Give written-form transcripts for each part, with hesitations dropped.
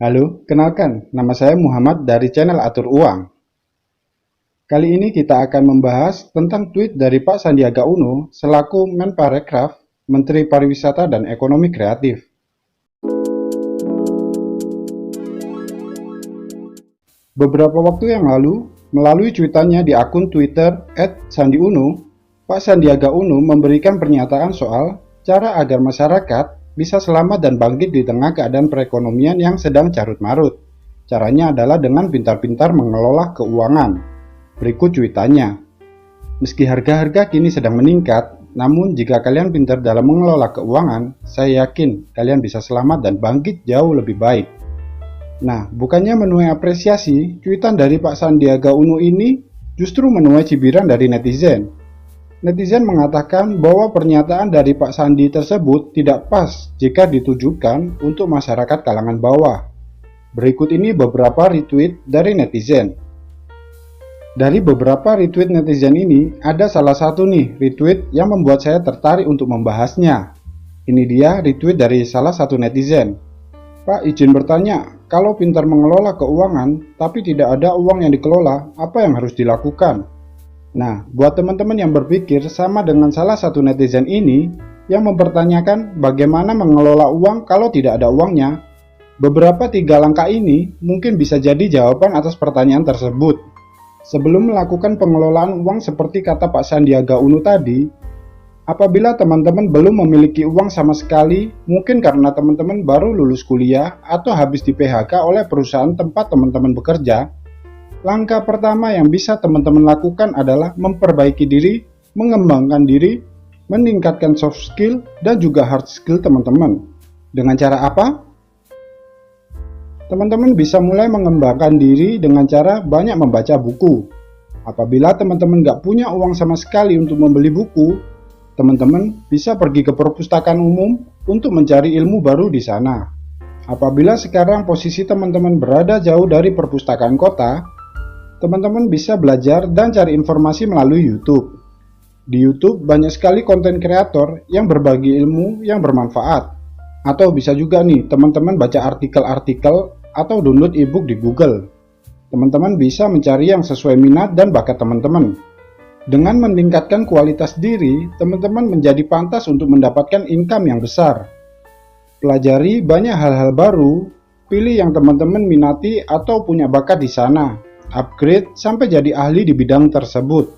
Halo, kenalkan, nama saya Muhammad dari channel Atur Uang. Kali ini kita akan membahas tentang tweet dari Pak Sandiaga Uno selaku Menparekraf, Menteri Pariwisata dan Ekonomi Kreatif. Beberapa waktu yang lalu, melalui cuitannya di akun Twitter @sandiuno, Pak Sandiaga Uno memberikan pernyataan soal cara agar masyarakat bisa selamat dan bangkit di tengah keadaan perekonomian yang sedang carut-marut. Caranya adalah dengan pintar-pintar mengelola keuangan. Berikut cuitannya. Meski harga-harga kini sedang meningkat, namun jika kalian pintar dalam mengelola keuangan, saya yakin kalian bisa selamat dan bangkit jauh lebih baik. Nah, bukannya menuai apresiasi, cuitan dari Pak Sandiaga Uno ini justru menuai cibiran dari netizen. Netizen mengatakan bahwa pernyataan dari Pak Sandi tersebut tidak pas jika ditujukan untuk masyarakat kalangan bawah. Berikut ini beberapa retweet dari netizen. Dari beberapa retweet netizen ini, ada salah satu nih retweet yang membuat saya tertarik untuk membahasnya. Ini dia retweet dari salah satu netizen. Pak, izin bertanya, kalau pintar mengelola keuangan, tapi tidak ada uang yang dikelola, apa yang harus dilakukan? Nah, buat teman-teman yang berpikir sama dengan salah satu netizen ini, yang mempertanyakan bagaimana mengelola uang kalau tidak ada uangnya, beberapa 3 langkah ini mungkin bisa jadi jawaban atas pertanyaan tersebut. Sebelum melakukan pengelolaan uang seperti kata Pak Sandiaga Uno tadi, apabila teman-teman belum memiliki uang sama sekali, mungkin karena teman-teman baru lulus kuliah atau habis di PHK oleh perusahaan tempat teman-teman bekerja, langkah pertama yang bisa teman-teman lakukan adalah memperbaiki diri, mengembangkan diri, meningkatkan soft skill dan juga hard skill teman-teman. Dengan cara apa? Teman-teman bisa mulai mengembangkan diri dengan cara banyak membaca buku. Apabila teman-teman nggak punya uang sama sekali untuk membeli buku, teman-teman bisa pergi ke perpustakaan umum untuk mencari ilmu baru di sana. Apabila sekarang posisi teman-teman berada jauh dari perpustakaan kota, teman-teman bisa belajar dan cari informasi melalui YouTube. Di YouTube banyak sekali konten kreator yang berbagi ilmu yang bermanfaat. Atau bisa juga nih teman-teman baca artikel-artikel atau download ebook di Google. Teman-teman bisa mencari yang sesuai minat dan bakat teman-teman. Dengan meningkatkan kualitas diri, teman-teman menjadi pantas untuk mendapatkan income yang besar. Pelajari banyak hal-hal baru, pilih yang teman-teman minati atau punya bakat di sana, upgrade sampai jadi ahli di bidang tersebut.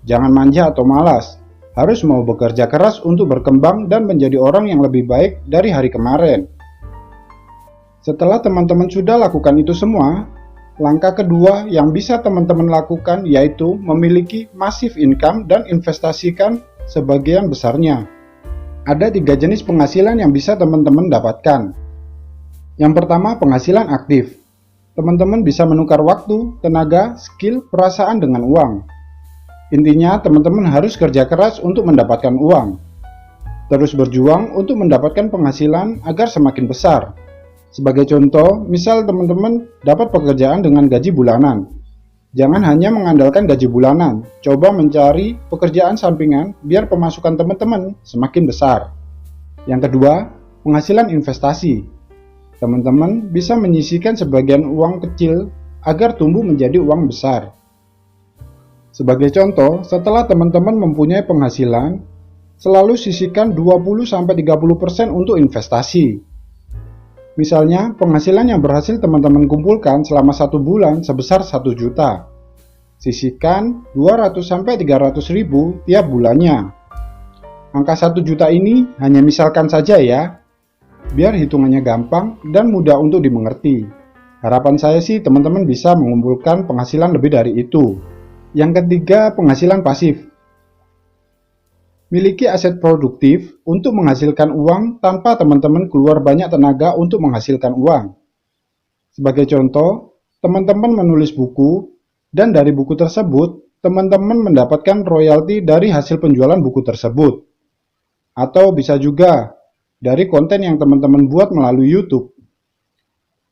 Jangan manja atau malas, harus mau bekerja keras untuk berkembang dan menjadi orang yang lebih baik dari hari kemarin. Setelah teman-teman sudah lakukan itu semua, langkah kedua yang bisa teman-teman lakukan yaitu memiliki massive income dan investasikan sebagian besarnya. Ada 3 jenis penghasilan yang bisa teman-teman dapatkan. Yang pertama, penghasilan aktif. Teman-teman bisa menukar waktu, tenaga, skill, perasaan dengan uang. Intinya, teman-teman harus kerja keras untuk mendapatkan uang. Terus berjuang untuk mendapatkan penghasilan agar semakin besar. Sebagai contoh, misal teman-teman dapat pekerjaan dengan gaji bulanan. Jangan hanya mengandalkan gaji bulanan, coba mencari pekerjaan sampingan biar pemasukan teman-teman semakin besar. Yang kedua, penghasilan investasi. Teman-teman bisa menyisihkan sebagian uang kecil agar tumbuh menjadi uang besar. Sebagai contoh, setelah teman-teman mempunyai penghasilan, selalu sisihkan 20-30% untuk investasi. Misalnya, penghasilan yang berhasil teman-teman kumpulkan selama 1 bulan sebesar 1 juta. Sisihkan 200-300 ribu tiap bulannya. Angka 1 juta ini hanya misalkan saja ya, biar hitungannya gampang dan mudah untuk dimengerti. Harapan saya sih teman-teman bisa mengumpulkan penghasilan lebih dari itu. Yang ketiga, penghasilan pasif. Miliki aset produktif untuk menghasilkan uang tanpa teman-teman keluar banyak tenaga untuk menghasilkan uang. Sebagai contoh, teman-teman menulis buku, dan dari buku tersebut, teman-teman mendapatkan royalti dari hasil penjualan buku tersebut. Atau bisa juga dari konten yang teman-teman buat melalui YouTube.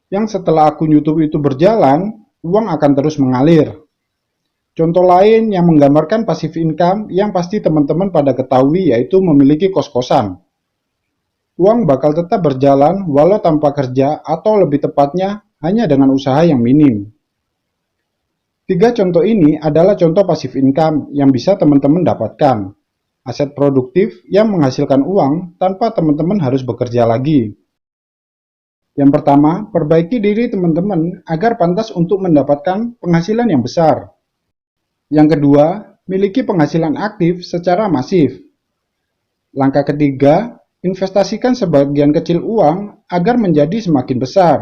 Yang setelah akun YouTube itu berjalan, uang akan terus mengalir. Contoh lain yang menggambarkan passive income yang pasti teman-teman pada ketahui yaitu memiliki kos-kosan. uang bakal tetap berjalan walau tanpa kerja atau lebih tepatnya hanya dengan usaha yang minim. 3 contoh ini adalah contoh passive income yang bisa teman-teman dapatkan. Aset produktif yang menghasilkan uang tanpa teman-teman harus bekerja lagi. Yang pertama, perbaiki diri teman-teman agar pantas untuk mendapatkan penghasilan yang besar. Yang kedua, miliki penghasilan aktif secara masif. Langkah ketiga, investasikan sebagian kecil uang agar menjadi semakin besar.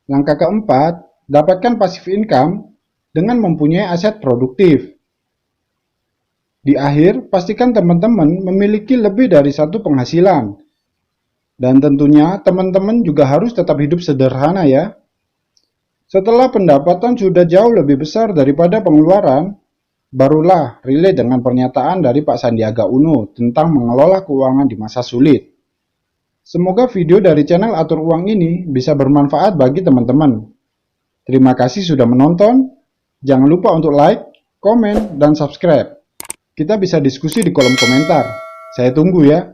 Langkah keempat, dapatkan passive income dengan mempunyai aset produktif. Di akhir, pastikan teman-teman memiliki lebih dari satu penghasilan. Dan tentunya teman-teman juga harus tetap hidup sederhana ya. Setelah pendapatan sudah jauh lebih besar daripada pengeluaran, barulah relate dengan pernyataan dari Pak Sandiaga Uno tentang mengelola keuangan di masa sulit. Semoga video dari channel Atur Uang ini bisa bermanfaat bagi teman-teman. Terima kasih sudah menonton. Jangan lupa untuk like, komen, dan subscribe. Kita bisa diskusi di kolom komentar. Saya tunggu ya.